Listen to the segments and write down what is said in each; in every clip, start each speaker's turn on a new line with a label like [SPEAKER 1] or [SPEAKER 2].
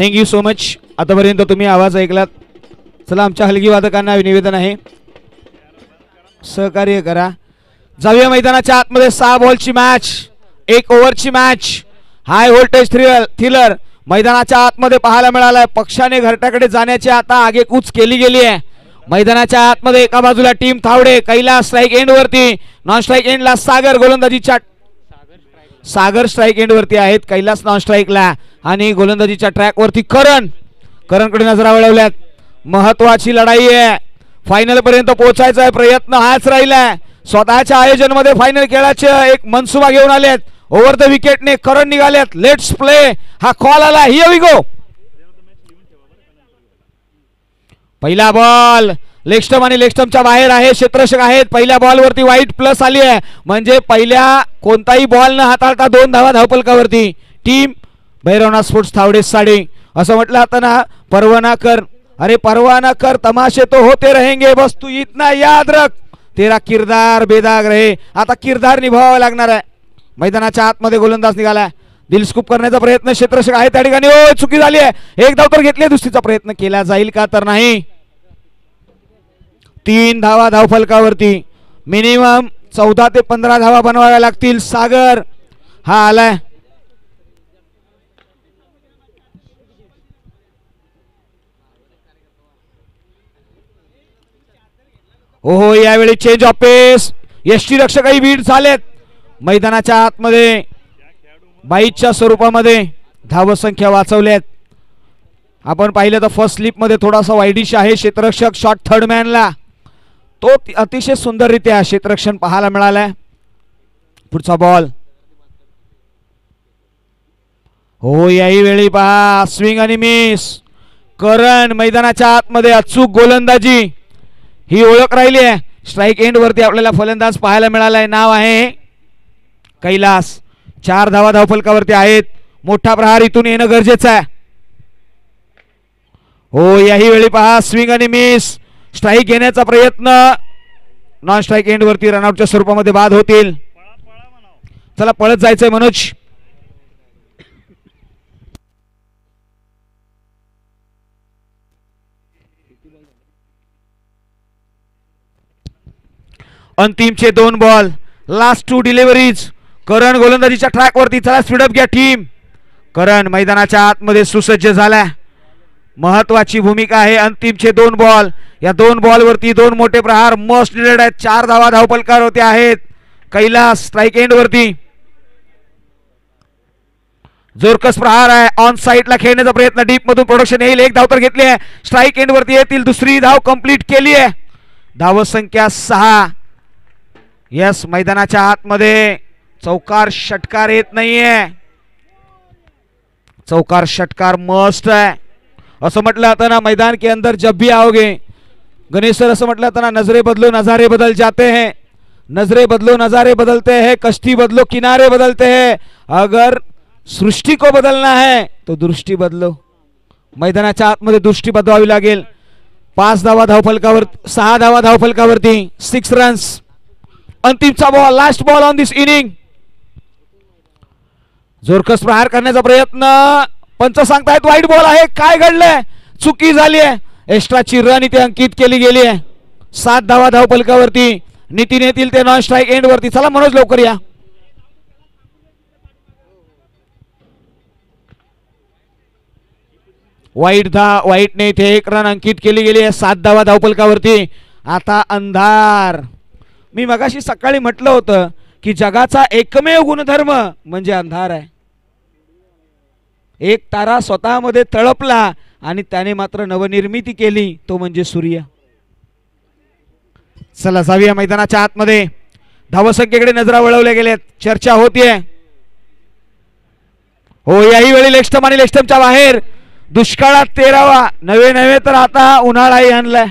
[SPEAKER 1] Thank you so much. आतापर्यंत तुम्ही आवाज ऐकलात. चला आमच्या हलगी वादकांना निवेदन आहे, सहकार्य करा. जाऊया मैदानाच्या आतमध्ये. 6 बॉलची मॅच, 1 ओव्हरची मॅच. हाय व्होल्टेज थ्रिलर मैदानाच्या आतमध्ये पाहायला मिळालाय. पक्षाने घरट्याकडे जाण्याची आता आगेकूच केली गेली आहे. मैदानाच्या आतमध्ये एका बाजूला टीम थावडे, कैलास स्ट्राईक एंड वरती, नॉन स्ट्राईक एंडला सागर. गोलंदाजीच्या सागर स्ट्राईक एंड वरती आहेत, कैलास नॉन स्ट्राईकला. आणि गोलंदाजीच्या ट्रॅक वरती करणकडे नजरा वळवल्यात. महत्वाची लढाई आहे, फायनल पर्यंत पोहोचायचा आहे. प्रयत्न हाच राहिलाय. स्वतःच्या आयोजन मध्ये फायनल खेळाचे एक मनसुबा घेऊन आलेत. ओव्हर द विकेटने करण निघालेत. Let's play. हा कॉल आला. Here we go. पहिला बॉल लेगस्टम आणि लेगस्टमच्या बाहेर आहे. क्षेत्ररक्षक आहेत. पहिल्या बॉल वरती वाईट प्लस आली आहे, म्हणजे पहिल्या कोणताही बॉल न हाताळता 2 धावा धावफलकावरती. टीम भैरवनाथ स्पोर्ट्स थावडे साडे. असं म्हटलं आता ना, परवाना कर, अरे परवाना कर, तमाशे तो होते रहेंगे, बस तू इतना याद रख, तेरा किरदार बेदाग रहे. आता किरदार निभावावा लागणार आहे. मैदानाच्या आतमध्ये गोलंदाज निघाला. दिल स्कूप करण्याचा प्रयत्न क्षेत्ररक्षक आहे त्या ठिकाणी. ओ चुकी झाली आहे. 1 धाव तर घेतली, दुसरीचा प्रयत्न केला जाईल का तर नाही. 3 धावा धावफलकावरती. मिनिमम 14 ते 15 धावा बनवाव्या लागतील. सागर हा आलाय. ओहो, यावेळी चेंज ऑफ पेस. यष्टीरक्षकही बीट झालेत. मैदानाच्या आतमध्ये 22च्या स्वरूपामध्ये धावसंख्या वाचवल्यात. आपण पाहिलं तर फर्स्ट स्लिप मध्ये थोडासा वाईडिश आहे. क्षेत्ररक्षक शॉट थर्ड मॅनला, तो अतिशय सुंदररित्या क्षेत्ररक्षण पाहायला मिळालाय. पुढचा बॉल. हो, याही वेळी पहा स्विंग आणि मिस. करण मैदानाच्या आतमध्ये अचूक गोलंदाजी ही ओळख राहिली आहे. स्ट्राईक एंड वरती आपल्याला फलंदाज पाहायला मिळालाय. नाव आहे कैलास. 4 धावा धावफलकावरती आहेत. मोठा प्रहार इथून येणं गरजेचं आहे. हो, याही वेळी पहा स्विंग आणि मिस. स्ट्राईक घेण्याचा प्रयत्न, नॉन स्ट्राईक एंड वरती रनआउटच्या स्वरूपामध्ये बाद होतील. चला पळत जायचंय मनोज. अंतिमचे 2 बॉल, लास्ट 2 डिलिव्हरीज. करण गोलंदाजीच्या ट्रॅक वरती. चला स्पीडअप घ्या टीम. करण मैदानाच्या आतमध्ये सुसज्ज झाला. महत्वाची भूमिका आहे. अंतिमचे 2 बॉल. या 2 बॉल वरती 2 मोठे प्रहार मोस्ट नीडेड आहेत. 4 धावा धावफलकावरती आहेत. कैलास स्ट्राईक एंड वरती. जोरकस प्रहार आहे. ऑन साइडला खेळण्याचा प्रयत्न. डीप मधून प्रोडक्शन येईल. 1 धाव तर घेतली आहे. स्ट्राईक एंड वरती येतील. दुसरी धाव कंप्लीट केली आहे. धावसंख्या 6. यस, मैदानाच्या आतमध्ये चौकार षटकार येत नाहीये. चौकार षटकार मस्ट है. असं म्हटलं आता ना, मैदान के अंदर जब भी आओगे, गणेश सर असं म्हटलं आता ना, नजरे बदलो नजारे बदल जाते हैं. नजरे बदलो नजारे बदलते हैं. कश्ती बदलो किनारे बदलते हैं. अगर सृष्टी को बदलना है तो दृष्टी बदलो. मैदानाच्या आतमध्ये दृष्टी बदलावी लागेल. 5 धावा धावफलकावर, 6 धावा धावफलकावरती, 6 रन्स. अंतिमचा ball, last ball on this innings. जोरकस प्रहार करण्याचा प्रयत्न. पंच सांगतायत वाईट बॉल आहे. काय घडलंय? चुकी झाली आहे. एक्स्ट्राची रन इथे अंकित केली गेली आहे. 7 धावा धावफलकावरती. नितीन येतील ते नॉन स्ट्राईक एंड वरती. चला मनोज लवकर या. वाईटने इथे 1 रन अंकित केली गेली आहे. 7 धावा धावफलकावरती. आता अंधार. मी मगाशी सकाळी म्हटलं होतं की जगाचा एकमेव गुणधर्म म्हणजे अंधार आहे. एक तारा स्वतःमध्ये तळपला आणि त्याने मात्र नवनिर्मिती केली, तो म्हणजे सूर्य. चला जाऊया मैदानाच्या आतमध्ये. धावसंख्येकडे नजरा वळवल्या गेल्यात. चर्चा होतीये. हो, याही वेळी लेगस्टम आणि लेगस्टमच्या बाहेर. दुष्काळात 13वा, नवे तर आता उन्हाळाही आणलाय.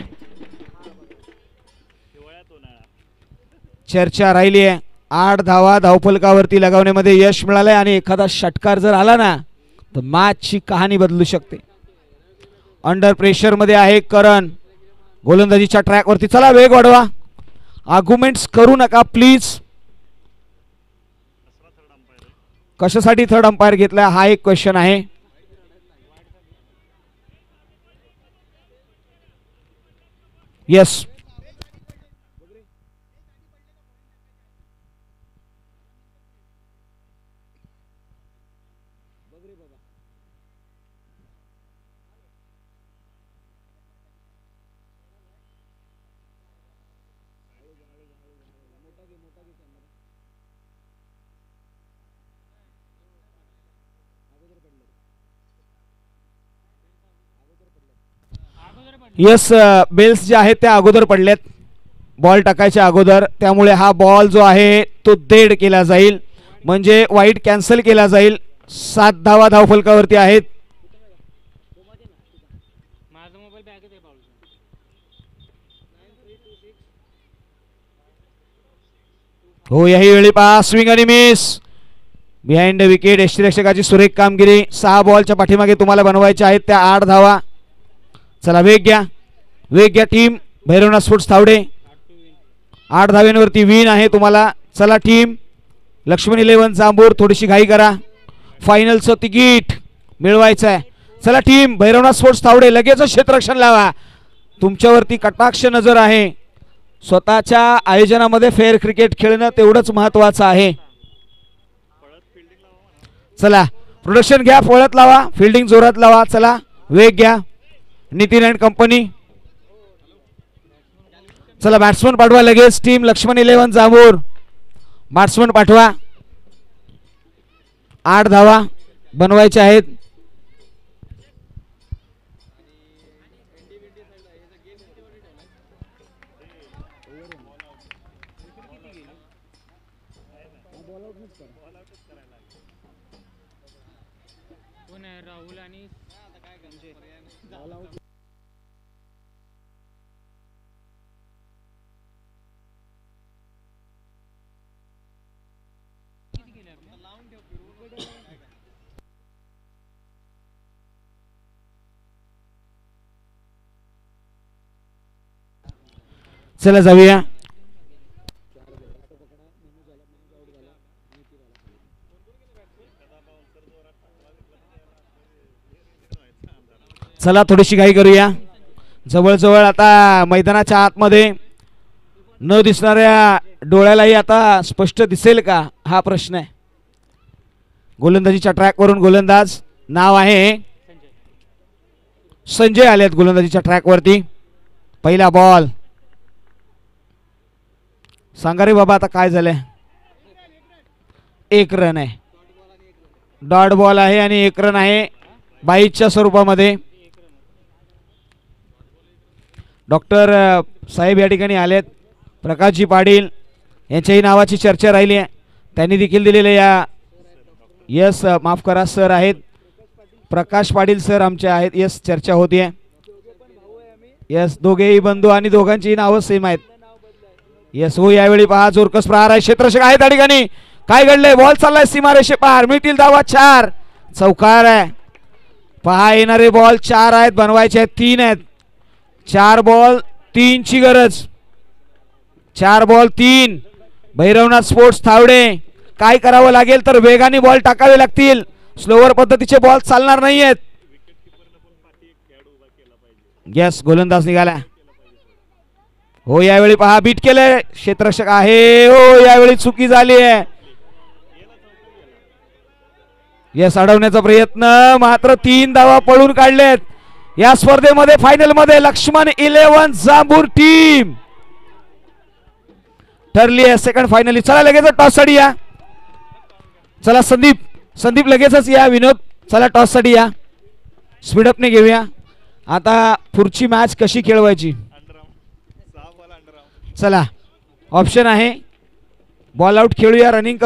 [SPEAKER 1] चर्चा राहिली आहे. 8 धावा धावफलकावरती लगावण्यामध्ये यश मिळालंय आणि एखादा षटकार जर आला ना तर मॅचची कहाणी बदलू शकते. अंडर प्रेशर मध्ये आहे करण. गोलंदाजीच्या ट्रॅक वरती. चला वेग वाढवा. आर्ग्युमेंट्स करू नका प्लीज. कशासाठी थर्ड अंपायर घेतला हा एक क्वेश्चन आहे. येस. येस, बेल्स जे आहेत त्या अगोदर पडलेत बॉल टाकायच्या अगोदर, त्यामुळे हा बॉल जो आहे तो डेड केला जाईल, म्हणजे वाईट कॅन्सल केला जाईल. 7 धावा धावफलकावरती आहेत. हो, याही वेळी पहा स्विंग आणि मिस बिहाइंड विकेट. यष्टीरक्षकाची सुरेख कामगिरी. 6 बॉलच्या पाठीमागे तुम्हाला बनवायच्या आहेत त्या 8 धावा. चला वेग घ्या, वेग घ्या टीम भैरवनाथ स्पोर्ट्स तावडे. 8 धाव्यांवरती विन आहे तुम्हाला. चला टीम लक्ष्मण 11 जांभूर, थोडीशी घाई करा, फायनलचं तिकीट मिळवायचं आहे. चला टीम भैरवनाथ स्पोर्ट्स तावडे लगेच क्षेत्ररक्षण लावा, तुमच्यावरती कटाक्ष नजर आहे. स्वतःच्या आयोजनामध्ये फेअर क्रिकेट खेळणं तेवढंच महत्वाचं आहे. चला प्रोडक्शन घ्या, पळत लावा, फिल्डिंग जोरात लावा. चला वेग घ्या नितीन अँड कंपनी. चला बॅट्समन पाठवा लगेच टीम लक्ष्मण 11 जांभूर, बॅट्समन पाठवा. 8 धावा बनवायच्या आहेत.
[SPEAKER 2] राहुल आणि
[SPEAKER 1] चला जाऊया. चला थोडीशी घाई करूया. जवळजवळ आता मैदानाच्या आतमध्ये न दिसणाऱ्या डोळ्यालाही आता स्पष्ट दिसेल का हा प्रश्न आहे. गोलंदाजीच्या ट्रॅकवरून गोलंदाज नाव आहे संजय आलेत गोलंदाजीच्या ट्रॅकवरती. पहिला बॉल. सांगा रे बाबा आता काय झालंय. 1 रन आहे, डॉट बॉल आहे आणि 1 रन आहे बाईच्या स्वरूपामध्ये. डॉक्टर साहेब या ठिकाणी आलेत. प्रकाशजी पाटील यांच्याही नावाची चर्चा राहिली आहे, त्यांनी देखील दिलेले या. यस माफ करा सर आहेत, प्रकाश पाटील सर आमचे आहेत. यस चर्चा होतीये. यस दोघेही बंधू आणि दोघांची नावं सेम आहेत. यस हो, यावेळी पहा जोरकस प्रहार आहे. क्षेत्ररक्षक आहे त्या ठिकाणी. काय घडलंय, बॉल चाललाय सीमारेषे पार, मिळतील धावा 4. चौकार आहे. पहा येणारे बॉल 4 आहेत, बनवायचे आहेत 3 आहेत. 4 बॉल 3 ची गरज. 4 बॉल 3. भैरवनाथ स्पोर्ट्स तावडे काय करावं लागेल तर वेगाने बॉल टाकावे लागतील. स्लोवर पद्धतीचे बॉल चालणार नाहीयेत. यस गोलंदाज निघाला. हो यावेळी पहा बीट केलंय, क्षेत्ररक्षक आहे. हो यावेळी चुकी झाली आहे. यस अडवण्याचा प्रयत्न, मात्र 3 धावा पळून काढलेत. या स्पर्धेमध्ये फायनल मध्ये लक्ष्मण 11 जांभूर टीम ठरली आहे सेकंड फायनली. चला लगेच टॉस साठी या. चला संदीप लगेचच या. विनोद चला टॉस साठी या, स्पीडअपने घेऊया. आता पुढची मॅच कशी खेळवायची. चला ऑप्शन आहे बॉल आउट खेळूया, रनिंग